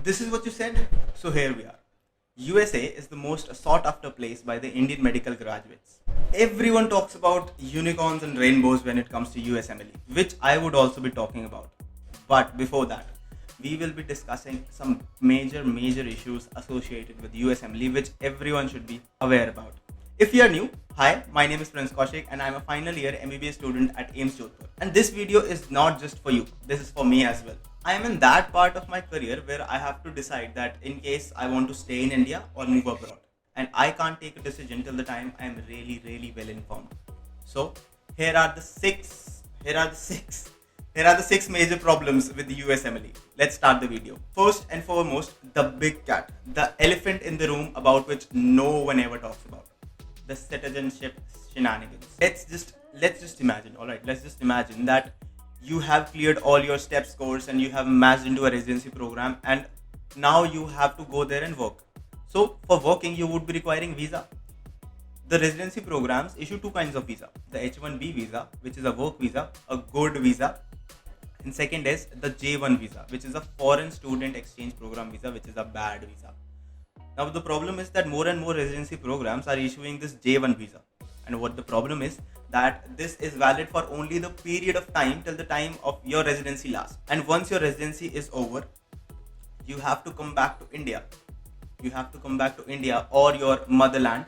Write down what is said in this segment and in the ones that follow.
This is what you said? So here we are. USA is the most sought after place by the Indian medical graduates. Everyone talks about unicorns and rainbows when it comes to USMLE, which I would also be talking about. But before that, we will be discussing some major issues associated with USMLE which everyone should be aware about. If you are new, hi, my name is Prince Kaushik and I am a final year MBBS student at AIMS Jodhpur. And this video is not just for you, this is for me as well. I am in that part of my career where I have to decide that in case I want to stay in India or move abroad. And I can't take a decision till the time I am really well informed. So here are the six major problems with the USMLE. Let's start the video. First and foremost, the big cat, the elephant in the room about which no one ever talks about. The citizenship shenanigans. Let's just imagine, alright, let's just imagine that you have cleared all your step scores and you have matched into a residency program and now you have to go there and work. So for working, you would be requiring visa. The residency programs issue two kinds of visa. The H-1B visa, which is a work visa, a good visa. And second is the J-1 visa, which is a foreign student exchange program visa, which is a bad visa. Now the problem is that more and more residency programs are issuing this J-1 visa. And what the problem is that this is valid for only the period of time till the time of your residency lasts. And once your residency is over, you have to come back to India. You have to come back to India or your motherland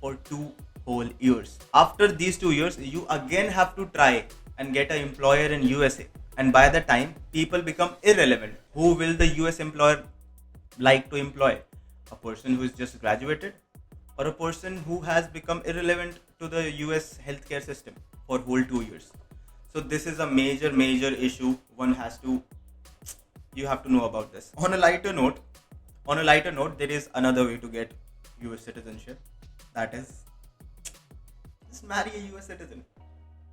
for 2 whole years. After these 2 years, you again have to try and get an employer in USA. And by the time, people become irrelevant. Who will the US employer like to employ? A person who is just graduated or a person who has become irrelevant to the US healthcare system for whole 2 years. So this is a major issue. You have to know about this. On a lighter note, there is another way to get US citizenship. That is, just marry a US citizen.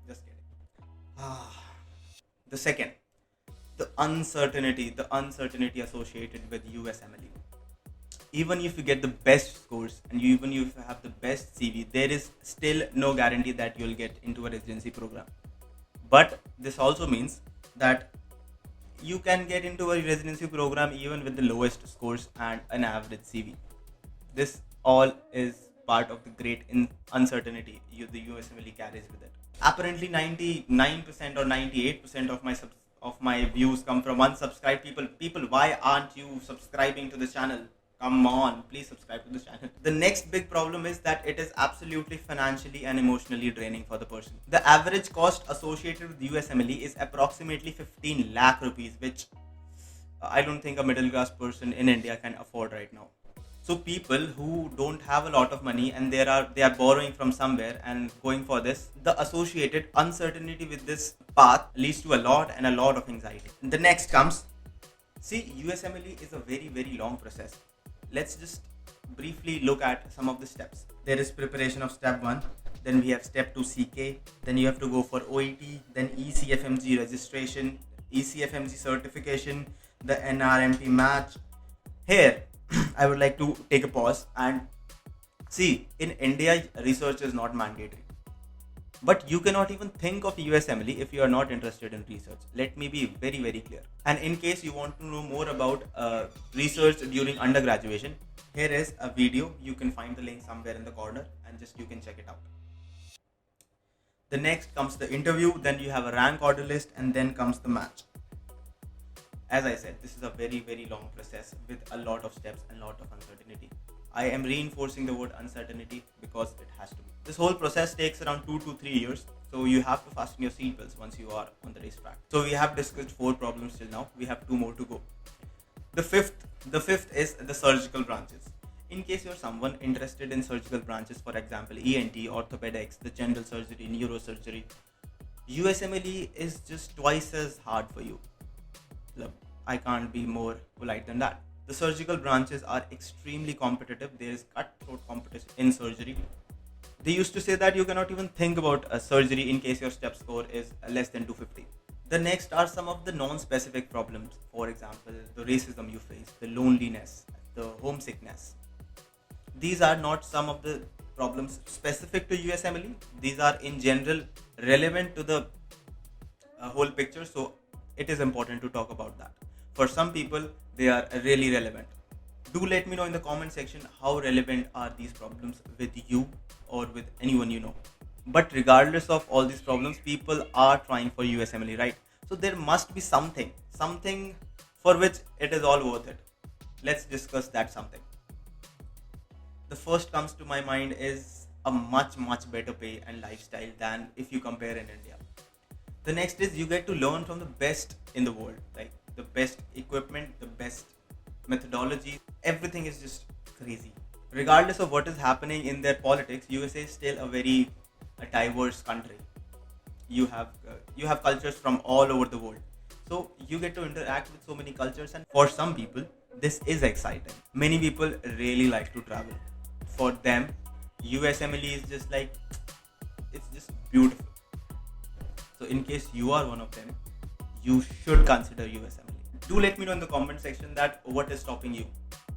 Just kidding. The second, the uncertainty associated with USMLE. Even if you get the best scores and even if you have the best CV, there is still no guarantee that you'll get into a residency program. But this also means that you can get into a residency program even with the lowest scores and an average CV. This all is part of the great uncertainty the USMLE carries with it. Apparently 99% or 98% of my views come from unsubscribed people. People, why aren't you subscribing to the channel? Come on, please subscribe to the channel. The next big problem is that it is absolutely financially and emotionally draining for the person. The average cost associated with USMLE is approximately 15 lakh rupees, which I don't think a middle class person in India can afford right now. So people who don't have a lot of money and they are borrowing from somewhere and going for this, the associated uncertainty with this path leads to a lot of anxiety. The next comes, see, USMLE is a very long process. Let's just briefly look at some of the steps. There is preparation of step 1, then we have step 2 CK, then you have to go for OET, then ECFMG registration, ECFMG certification, the NRMP match. Here, I would like to take a pause and see, in India, research is not mandatory. But you cannot even think of USMLE if you are not interested in research. Let me be very clear. And in case you want to know more about research during undergraduation, here is a video. You can find the link somewhere in the corner and just you can check it out. The next comes the interview, then you have a rank order list, and then comes the match. As I said, this is a very long process with a lot of steps and a lot of uncertainty. I am reinforcing the word uncertainty because it has to be. This whole process takes around 2 to 3 years. So you have to fasten your seatbelts once you are on the racetrack. So we have discussed 4 problems till now. We have 2 more to go. The fifth is the surgical branches. In case you're someone interested in surgical branches, for example, ENT, orthopedics, the general surgery, neurosurgery, USMLE is just twice as hard for you. Look, I can't be more polite than that. The surgical branches are extremely competitive. There is cutthroat competition in surgery. They used to say that you cannot even think about a surgery in case your step score is less than 250. The next are some of the non-specific problems. For example, the racism you face, the loneliness, the homesickness. These are not some of the problems specific to USMLE. These are in general relevant to the whole picture. So it is important to talk about that. For some people, they are really relevant. Do let me know in the comment section how relevant are these problems with you or with anyone you know. But regardless of all these problems, people are trying for USMLE, right? So there must be something for which it is all worth it. Let's discuss that something. The first comes to my mind is a much better pay and lifestyle than if you compare in India. The next is you get to learn from the best in the world, like the best equipment, the best methodology. Everything is just crazy. Regardless of what is happening in their politics, USA is still a diverse country. You have cultures from all over the world, so you get to interact with so many cultures. And for some people, this is exciting. Many people really like to travel. For them, USMLE is just like, it's just beautiful. So in case you are one of them, you should consider USMLE. Do let me know in the comment section that what is stopping you.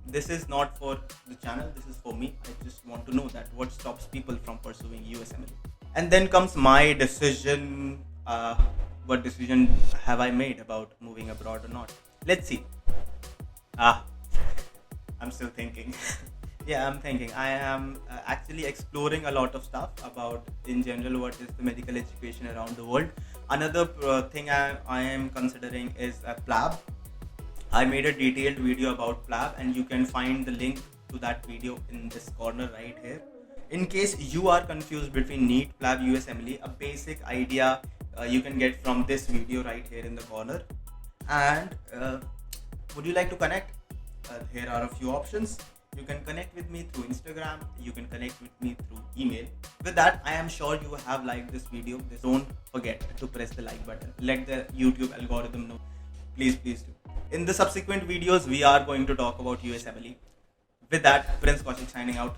This is not for the channel, this is for me. I just want to know that what stops people from pursuing USMLE. And then comes my decision. What decision have I made about moving abroad or not? Let's see. I'm still thinking. Yeah, I'm thinking. I am actually exploring a lot of stuff about, in general, what is the medical education around the world. Another thing I am considering is PLAB. I made a detailed video about PLAB, and you can find the link to that video in this corner right here. In case you are confused between NEET, PLAB, USMLE, a basic idea you can get from this video right here in the corner. And would you like to connect? Here are a few options. You can connect with me through Instagram. You can connect with me through email. With that, I am sure you have liked this video. Don't forget to press the like button. Let the YouTube algorithm know. Please do. In the subsequent videos, we are going to talk about USMLE. With that, Prince Kaushik signing out.